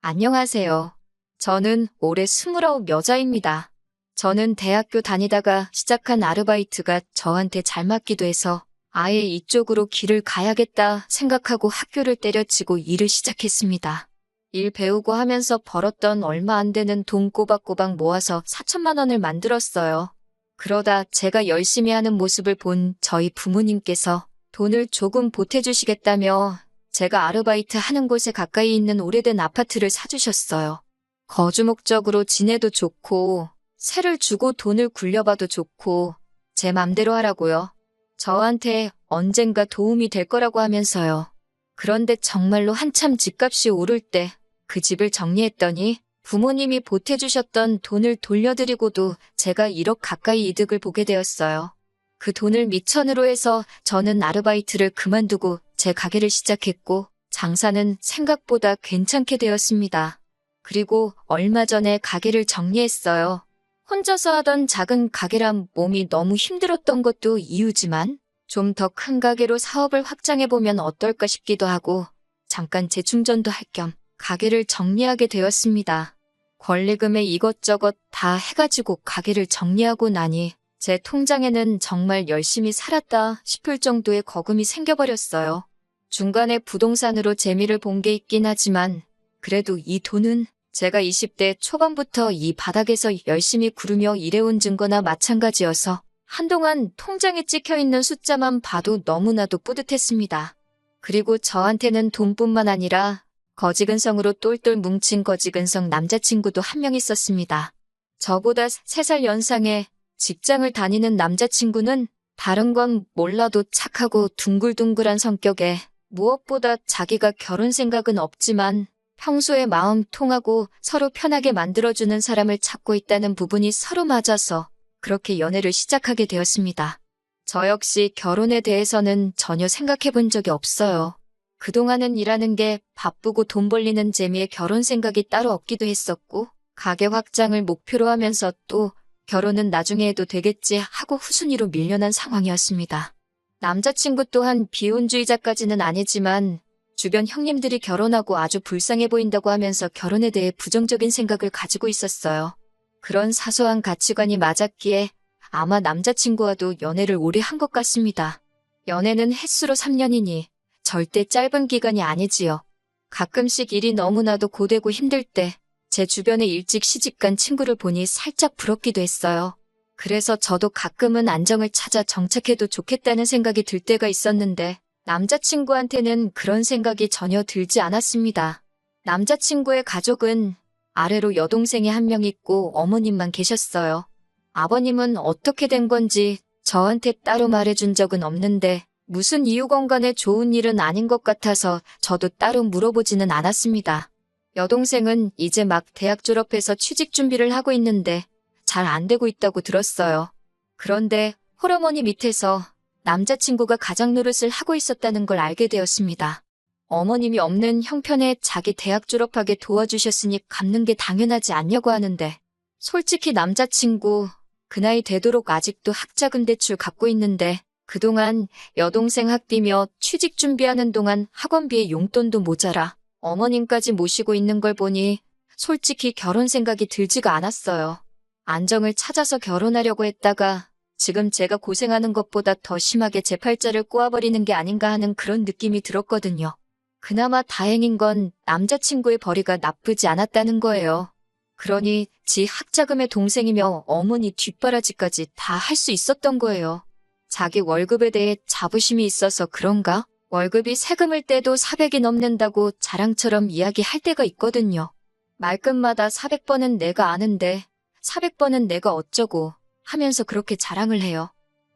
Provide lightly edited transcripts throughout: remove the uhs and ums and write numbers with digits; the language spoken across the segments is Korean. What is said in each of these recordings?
안녕하세요. 저는 올해 29 여자입니다. 저는 대학교 다니다가 시작한 아르바이트가 저한테 잘 맞기도 해서 아예 이쪽으로 길을 가야겠다 생각하고 학교를 때려치고 일을 시작했습니다. 일 배우고 하면서 벌었던 얼마 안 되는 돈 꼬박꼬박 모아서 4천만 원을 만들었어요. 그러다 제가 열심히 하는 모습을 본 저희 부모님께서 돈을 조금 보태주시겠다며 제가 아르바이트 하는 곳에 가까이 있는 오래된 아파트를 사주셨어요. 거주 목적으로 지내도 좋고 세를 주고 돈을 굴려봐도 좋고 제 맘대로 하라고요. 저한테 언젠가 도움이 될 거라고 하면서요. 그런데 정말로 한참 집값이 오를 때 그 집을 정리했더니 부모님이 보태주셨던 돈을 돌려드리고도 제가 1억 가까이 이득을 보게 되었어요. 그 돈을 미천으로 해서 저는 아르바이트를 그만두고 제 가게를 시작했고 장사는 생각보다 괜찮게 되었습니다. 그리고 얼마 전에 가게를 정리했어요. 혼자서 하던 작은 가게란 몸이 너무 힘들었던 것도 이유지만 좀 더 큰 가게로 사업을 확장해보면 어떨까 싶기도 하고 잠깐 재충전도 할 겸 가게를 정리하게 되었습니다. 권리금에 이것저것 다 해가지고 가게를 정리하고 나니 제 통장에는 정말 열심히 살았다 싶을 정도의 거금이 생겨버렸어요. 중간에 부동산으로 재미를 본 게 있긴 하지만 그래도 이 돈은 제가 20대 초반부터 이 바닥에서 열심히 구르며 일해온 증거나 마찬가지여서 한동안 통장에 찍혀있는 숫자만 봐도 너무나도 뿌듯했습니다. 그리고 저한테는 돈뿐만 아니라 거지근성으로 똘똘 뭉친 거지근성 남자친구도 한 명 있었습니다. 저보다 3살 연상의 직장을 다니는 남자친구는 다른 건 몰라도 착하고 둥글둥글한 성격에 무엇보다 자기가 결혼 생각은 없지만 평소에 마음 통하고 서로 편하게 만들어주는 사람을 찾고 있다는 부분이 서로 맞아서 그렇게 연애를 시작하게 되었습니다. 저 역시 결혼에 대해서는 전혀 생각해 본 적이 없어요. 그동안은 일하는 게 바쁘고 돈 벌리는 재미에 결혼 생각이 따로 없기도 했었고 가게 확장을 목표로 하면서 또 결혼은 나중에 해도 되겠지 하고 후순위로 밀려난 상황이었습니다. 남자친구 또한 비혼주의자까지는 아니지만 주변 형님들이 결혼하고 아주 불쌍해 보인다고 하면서 결혼에 대해 부정적인 생각을 가지고 있었어요. 그런 사소한 가치관이 맞았기에 아마 남자친구와도 연애를 오래 한 것 같습니다. 연애는 횟수로 3년이니 절대 짧은 기간이 아니지요. 가끔씩 일이 너무나도 고되고 힘들 때 제 주변에 일찍 시집간 친구를 보니 살짝 부럽기도 했어요. 그래서 저도 가끔은 안정을 찾아 정착해도 좋겠다는 생각이 들 때가 있었는데 남자친구한테는 그런 생각이 전혀 들지 않았습니다. 남자친구의 가족은 아래로 여동생이 한 명 있고 어머님만 계셨어요. 아버님은 어떻게 된 건지 저한테 따로 말해준 적은 없는데 무슨 이유건 간에 좋은 일은 아닌 것 같아서 저도 따로 물어보지는 않았습니다. 여동생은 이제 막 대학 졸업해서 취직 준비를 하고 있는데 잘 안 되고 있다고 들었어요. 그런데 홀어머니 밑에서 남자친구가 가장 노릇을 하고 있었다는 걸 알게 되었습니다. 어머님이 없는 형편에 자기 대학 졸업하게 도와주셨으니 갚는 게 당연하지 않냐고 하는데 솔직히 남자친구 그 나이 되도록 아직도 학자금 대출 갚고 있는데 그동안 여동생 학비며 취직 준비하는 동안 학원비에 용돈도 모자라 어머님까지 모시고 있는 걸 보니 솔직히 결혼 생각이 들지가 않았어요. 안정을 찾아서 결혼하려고 했다가 지금 제가 고생하는 것보다 더 심하게 제 팔자를 꼬아버리는 게 아닌가 하는 그런 느낌이 들었거든요. 그나마 다행인 건 남자친구의 벌이가 나쁘지 않았다는 거예요. 그러니 지 학자금의 동생이며 어머니 뒷바라지까지 다 할 수 있었던 거예요. 자기 월급에 대해 자부심이 있어서 그런가? 월급이 세금을 떼도 400이 넘는다고 자랑처럼 이야기할 때가 있거든요. 말끝마다 400번은 내가 아는데 400번은 내가 어쩌고 하면서 그렇게 자랑을 해요.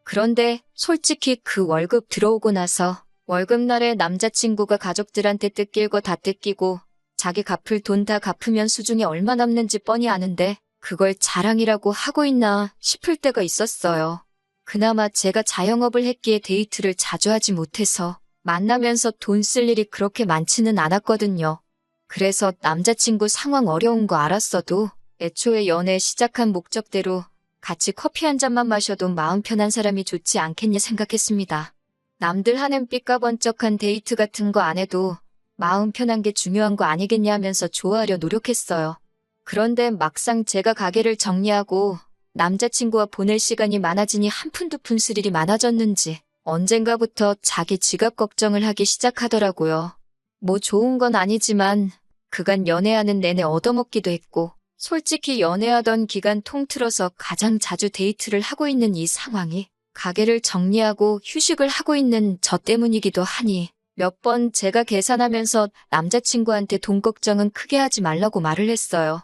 그런데 솔직히 그 월급 들어오고 나서 월급날에 남자친구가 가족들한테 뜯길 거 다 뜯기고 자기 갚을 돈 다 갚으면 수중에 얼마 남는지 뻔히 아는데 그걸 자랑이라고 하고 있나 싶을 때가 있었어요. 그나마 제가 자영업을 했기에 데이트를 자주 하지 못해서 만나면서 돈 쓸 일이 그렇게 많지는 않았거든요. 그래서 남자친구 상황 어려운 거 알았어도 애초에 연애 시작한 목적대로 같이 커피 한 잔만 마셔도 마음 편한 사람이 좋지 않겠냐 생각했습니다. 남들 하는 삐까번쩍한 데이트 같은 거 안 해도 마음 편한 게 중요한 거 아니겠냐 하면서 좋아하려 노력했어요. 그런데 막상 제가 가게를 정리하고 남자친구와 보낼 시간이 많아지니 한 푼 두 푼 쓸 일이 많아졌는지 언젠가부터 자기 지갑 걱정을 하기 시작하더라고요. 뭐 좋은 건 아니지만 그간 연애하는 내내 얻어먹기도 했고 솔직히 연애하던 기간 통틀어서 가장 자주 데이트를 하고 있는 이 상황이 가게를 정리하고 휴식을 하고 있는 저 때문이기도 하니 몇 번 제가 계산하면서 남자친구한테 돈 걱정은 크게 하지 말라고 말을 했어요.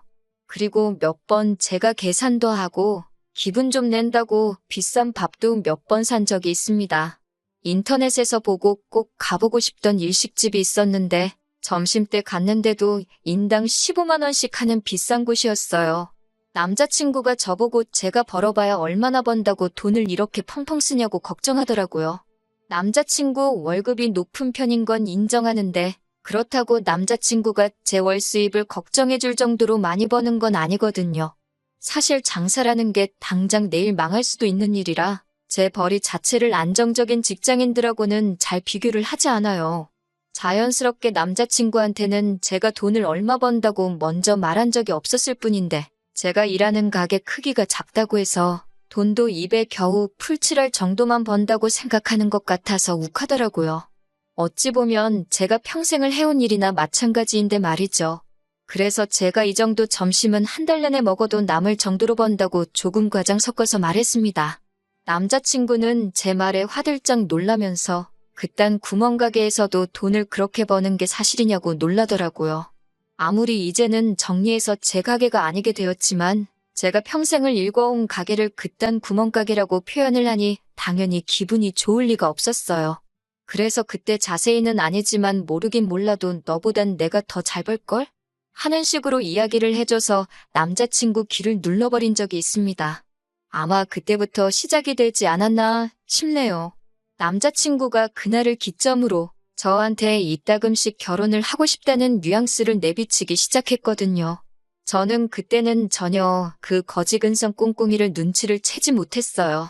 그리고 몇 번 제가 계산도 하고 기분 좀 낸다고 비싼 밥도 몇 번 산 적이 있습니다. 인터넷에서 보고 꼭 가보고 싶던 일식집이 있었는데 점심때 갔는데도 인당 15만 원씩 하는 비싼 곳이었어요. 남자친구가 저보고 제가 벌어봐야 얼마나 번다고 돈을 이렇게 펑펑 쓰냐고 걱정하더라고요. 남자친구 월급이 높은 편인 건 인정하는데 그렇다고 남자친구가 제 월 수입을 걱정해줄 정도로 많이 버는 건 아니거든요. 사실 장사라는 게 당장 내일 망할 수도 있는 일이라 제 벌이 자체를 안정적인 직장인들하고는 잘 비교를 하지 않아요. 자연스럽게 남자친구한테는 제가 돈을 얼마 번다고 먼저 말한 적이 없었을 뿐인데 제가 일하는 가게 크기가 작다고 해서 돈도 입에 겨우 풀칠할 정도만 번다고 생각하는 것 같아서 욱하더라고요. 어찌 보면 제가 평생을 해온 일이나 마찬가지인데 말이죠. 그래서 제가 이 정도 점심은 한 달 내내 먹어도 남을 정도로 번다고 조금 과장 섞어서 말했습니다. 남자친구는 제 말에 화들짝 놀라면서 그딴 구멍가게에서도 돈을 그렇게 버는 게 사실이냐고 놀라더라고요. 아무리 이제는 정리해서 제 가게가 아니게 되었지만 제가 평생을 일궈온 가게를 그딴 구멍가게라고 표현을 하니 당연히 기분이 좋을 리가 없었어요. 그래서 그때 자세히는 아니지만 모르긴 몰라도 너보단 내가 더 잘 벌걸? 하는 식으로 이야기를 해줘서 남자친구 귀를 눌러버린 적이 있습니다. 아마 그때부터 시작이 되지 않았나 싶네요. 남자친구가 그날을 기점으로 저한테 이따금씩 결혼을 하고 싶다는 뉘앙스를 내비치기 시작했거든요. 저는 그때는 전혀 그 거지근성 꿍꿍이를 눈치를 채지 못했어요.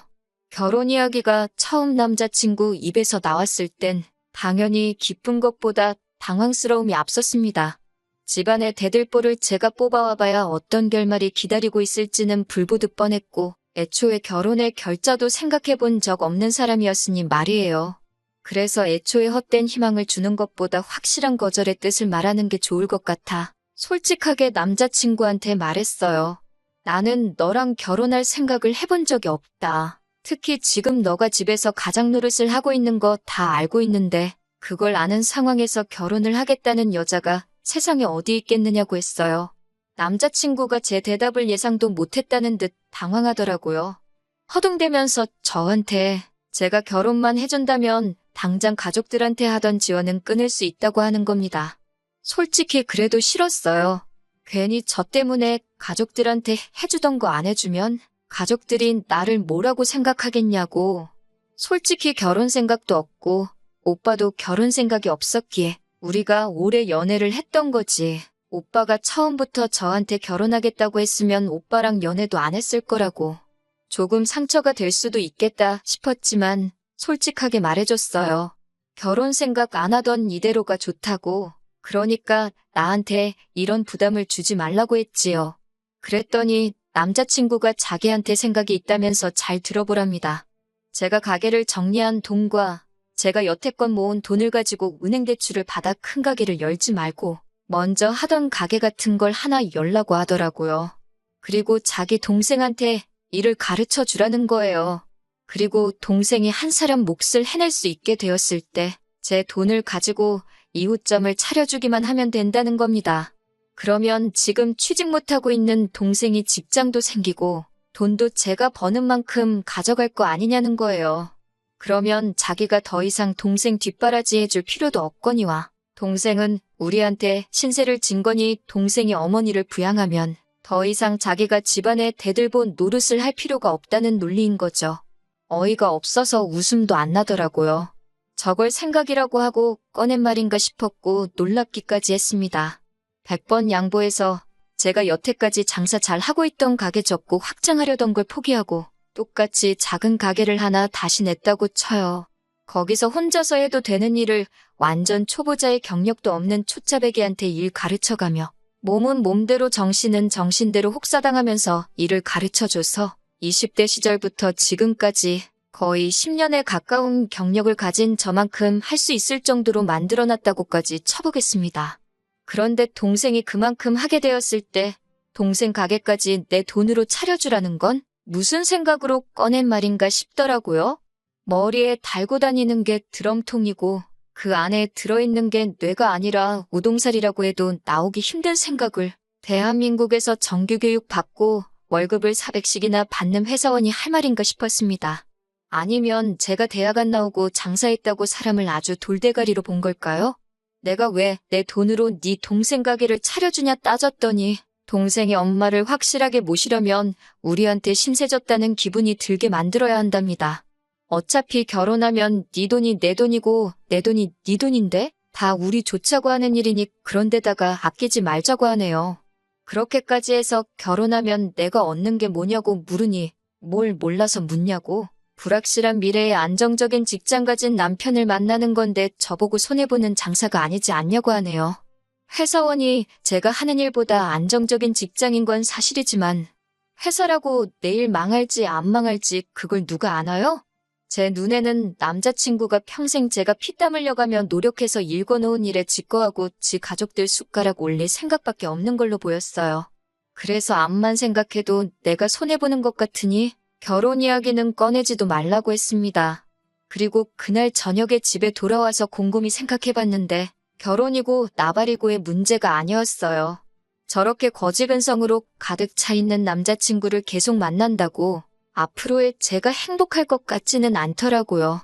결혼 이야기가 처음 남자친구 입에서 나왔을 땐 당연히 기쁜 것보다 당황스러움이 앞섰습니다. 집안의 대들보를 제가 뽑아와봐야 어떤 결말이 기다리고 있을지는 불보듯 뻔했고 애초에 결혼의 결자도 생각해본 적 없는 사람이었으니 말이에요. 그래서 애초에 헛된 희망을 주는 것보다 확실한 거절의 뜻을 말하는 게 좋을 것 같아 솔직하게 남자친구한테 말했어요. 나는 너랑 결혼할 생각을 해본 적이 없다. 특히 지금 너가 집에서 가장 노릇을 하고 있는 거 다 알고 있는데 그걸 아는 상황에서 결혼을 하겠다는 여자가 세상에 어디 있겠느냐고 했어요. 남자친구가 제 대답을 예상도 못했다는 듯 당황하더라고요. 허둥대면서 저한테 제가 결혼만 해준다면 당장 가족들한테 하던 지원은 끊을 수 있다고 하는 겁니다. 솔직히 그래도 싫었어요. 괜히 저 때문에 가족들한테 해주던 거 안 해주면 가족들이 나를 뭐라고 생각하겠냐고. 솔직히 결혼 생각도 없고 오빠도 결혼 생각이 없었기에 우리가 오래 연애를 했던 거지. 오빠가 처음부터 저한테 결혼하겠다고 했으면 오빠랑 연애도 안 했을 거라고. 조금 상처가 될 수도 있겠다 싶었지만 솔직하게 말해줬어요. 결혼 생각 안 하던 이대로가 좋다고. 그러니까 나한테 이런 부담을 주지 말라고 했지요. 그랬더니 남자친구가 자기한테 생각이 있다면서 잘 들어보랍니다. 제가 가게를 정리한 돈과 제가 여태껏 모은 돈을 가지고 은행 대출을 받아 큰 가게를 열지 말고 먼저 하던 가게 같은 걸 하나 열라고 하더라고요. 그리고 자기 동생한테 일을 가르쳐 주라는 거예요. 그리고 동생이 한 사람 몫을 해낼 수 있게 되었을 때 제 돈을 가지고 이웃점을 차려주기만 하면 된다는 겁니다. 그러면 지금 취직 못하고 있는 동생이 직장도 생기고 돈도 제가 버는 만큼 가져갈 거 아니냐는 거예요. 그러면 자기가 더 이상 동생 뒷바라지 해줄 필요도 없거니와 동생은 우리한테 신세를 진 거니 동생이 어머니를 부양하면 더 이상 자기가 집안에 대들보 노릇을 할 필요가 없다는 논리인 거죠. 어이가 없어서 웃음도 안 나더라고요. 저걸 생각이라고 하고 꺼낸 말인가 싶었고 놀랍기까지 했습니다. 100번 양보해서 제가 여태까지 장사 잘 하고 있던 가게 접고 확장하려던 걸 포기하고 똑같이 작은 가게를 하나 다시 냈다고 쳐요. 거기서 혼자서 해도 되는 일을 완전 초보자의 경력도 없는 초짜배기한테 일 가르쳐가며 몸은 몸대로 정신은 정신대로 혹사당하면서 일을 가르쳐줘서 20대 시절부터 지금까지 거의 10년에 가까운 경력을 가진 저만큼 할 수 있을 정도로 만들어놨다고까지 쳐보겠습니다. 그런데 동생이 그만큼 하게 되었을 때 동생 가게까지 내 돈으로 차려주라는 건 무슨 생각으로 꺼낸 말인가 싶더라고요. 머리에 달고 다니는 게 드럼통이고 그 안에 들어있는 게 뇌가 아니라 우동살이라고 해도 나오기 힘든 생각을 대한민국에서 정규교육 받고 월급을 400씩이나 받는 회사원이 할 말인가 싶었습니다. 아니면 제가 대학 안 나오고 장사했다고 사람을 아주 돌대가리로 본 걸까요? 내가 왜 내 돈으로 네 동생 가게를 차려주냐 따졌더니 동생이 엄마를 확실하게 모시려면 우리한테 신세 졌다는 기분이 들게 만들어야 한답니다. 어차피 결혼하면 네 돈이 내 돈이고 내 돈이 네 돈인데 다 우리 좋자고 하는 일이니 그런데다가 아끼지 말자고 하네요. 그렇게까지 해서 결혼하면 내가 얻는 게 뭐냐고 물으니 뭘 몰라서 묻냐고. 불확실한 미래에 안정적인 직장 가진 남편을 만나는 건데 저보고 손해보는 장사가 아니지 않냐고 하네요. 회사원이 제가 하는 일보다 안정적인 직장인 건 사실이지만 회사라고 내일 망할지 안 망할지 그걸 누가 아나요? 제 눈에는 남자친구가 평생 제가 피땀 흘려가며 노력해서 일궈놓은 일에 직거하고 지 가족들 숟가락 올릴 생각밖에 없는 걸로 보였어요. 그래서 암만 생각해도 내가 손해보는 것 같으니 결혼 이야기는 꺼내지도 말라고 했습니다. 그리고 그날 저녁에 집에 돌아와서 곰곰이 생각해봤는데 결혼이고 나발이고의 문제가 아니었어요. 저렇게 거지근성으로 가득 차 있는 남자친구를 계속 만난다고 앞으로의 제가 행복할 것 같지는 않더라고요.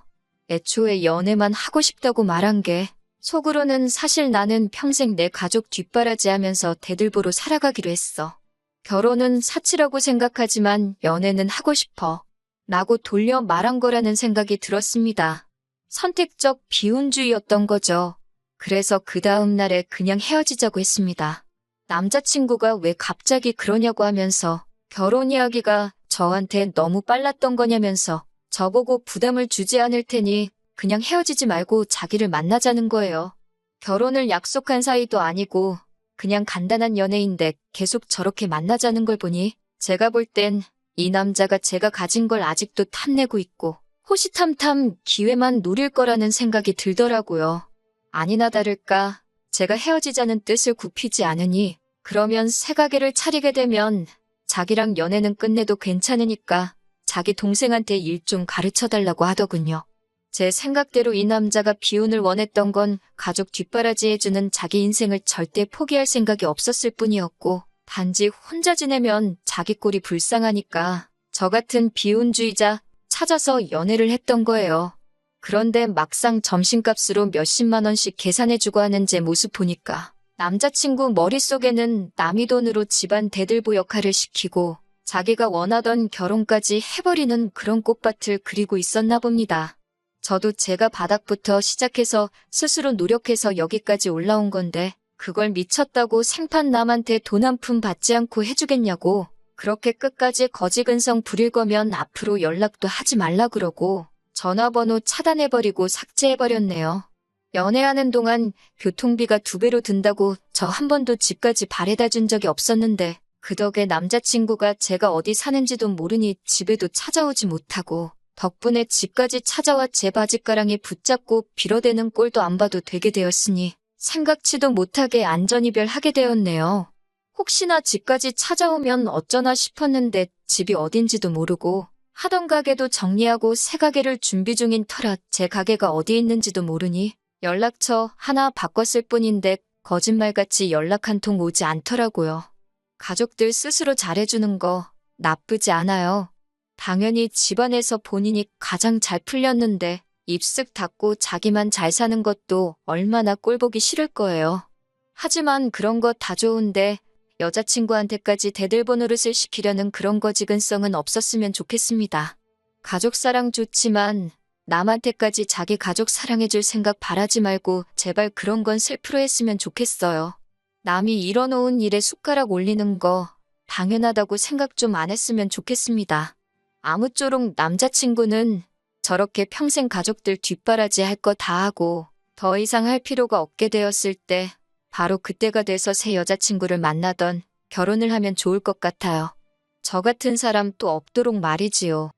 애초에 연애만 하고 싶다고 말한 게 속으로는 사실 나는 평생 내 가족 뒷바라지하면서 대들보로 살아가기로 했어. 결혼은 사치라고 생각하지만 연애는 하고 싶어. 라고 돌려 말한 거라는 생각이 들었습니다. 선택적 비혼주의였던 거죠. 그래서 그 다음 날에 그냥 헤어지자고 했습니다. 남자친구가 왜 갑자기 그러냐고 하면서 결혼 이야기가 저한테 너무 빨랐던 거냐면서 저보고 부담을 주지 않을 테니 그냥 헤어지지 말고 자기를 만나자는 거예요. 결혼을 약속한 사이도 아니고 그냥 간단한 연애인데 계속 저렇게 만나자는 걸 보니 제가 볼 땐 이 남자가 제가 가진 걸 아직도 탐내고 있고 호시탐탐 기회만 노릴 거라는 생각이 들더라고요. 아니나 다를까 제가 헤어지자는 뜻을 굽히지 않으니 그러면 새 가게를 차리게 되면 자기랑 연애는 끝내도 괜찮으니까 자기 동생한테 일 좀 가르쳐달라고 하더군요. 제 생각대로 이 남자가 비혼을 원했던 건 가족 뒷바라지해주는 자기 인생을 절대 포기할 생각이 없었을 뿐이었고 단지 혼자 지내면 자기 꼴이 불쌍하니까 저 같은 비혼주의자 찾아서 연애를 했던 거예요. 그런데 막상 점심값으로 몇십만 원씩 계산해주고 하는 제 모습 보니까 남자친구 머릿속에는 남의 돈으로 집안 대들보 역할을 시키고 자기가 원하던 결혼까지 해버리는 그런 꽃밭을 그리고 있었나 봅니다. 저도 제가 바닥부터 시작해서 스스로 노력해서 여기까지 올라온 건데 그걸 미쳤다고 생판 남한테 돈 한 푼 받지 않고 해주겠냐고. 그렇게 끝까지 거지근성 부릴 거면 앞으로 연락도 하지 말라 그러고 전화번호 차단해버리고 삭제해버렸네요. 연애하는 동안 교통비가 2배로 든다고 저 한 번도 집까지 바래다 준 적이 없었는데 그 덕에 남자친구가 제가 어디 사는지도 모르니 집에도 찾아오지 못하고 덕분에 집까지 찾아와 제 바짓가랑이 붙잡고 빌어대는 꼴도 안 봐도 되게 되었으니 생각지도 못하게 안전이별하게 되었네요. 혹시나 집까지 찾아오면 어쩌나 싶었는데 집이 어딘지도 모르고 하던 가게도 정리하고 새 가게를 준비 중인 터라 제 가게가 어디 있는지도 모르니 연락처 하나 바꿨을 뿐인데 거짓말같이 연락 한 통 오지 않더라고요. 가족들 스스로 잘해주는 거 나쁘지 않아요. 당연히 집안에서 본인이 가장 잘 풀렸는데 입쓱 닫고 자기만 잘 사는 것도 얼마나 꼴보기 싫을 거예요. 하지만 그런 거 다 좋은데 여자친구한테까지 대들보 노릇을 시키려는 그런 거지근성은 없었으면 좋겠습니다. 가족 사랑 좋지만 남한테까지 자기 가족 사랑해줄 생각 바라지 말고 제발 그런 건 셀프로 했으면 좋겠어요. 남이 이뤄놓은 일에 숟가락 올리는 거 당연하다고 생각 좀 안 했으면 좋겠습니다. 아무쪼록 남자친구는 저렇게 평생 가족들 뒷바라지 할 거 다 하고 더 이상 할 필요가 없게 되었을 때 바로 그때가 돼서 새 여자친구를 만나던 결혼을 하면 좋을 것 같아요. 저 같은 사람 또 없도록 말이지요.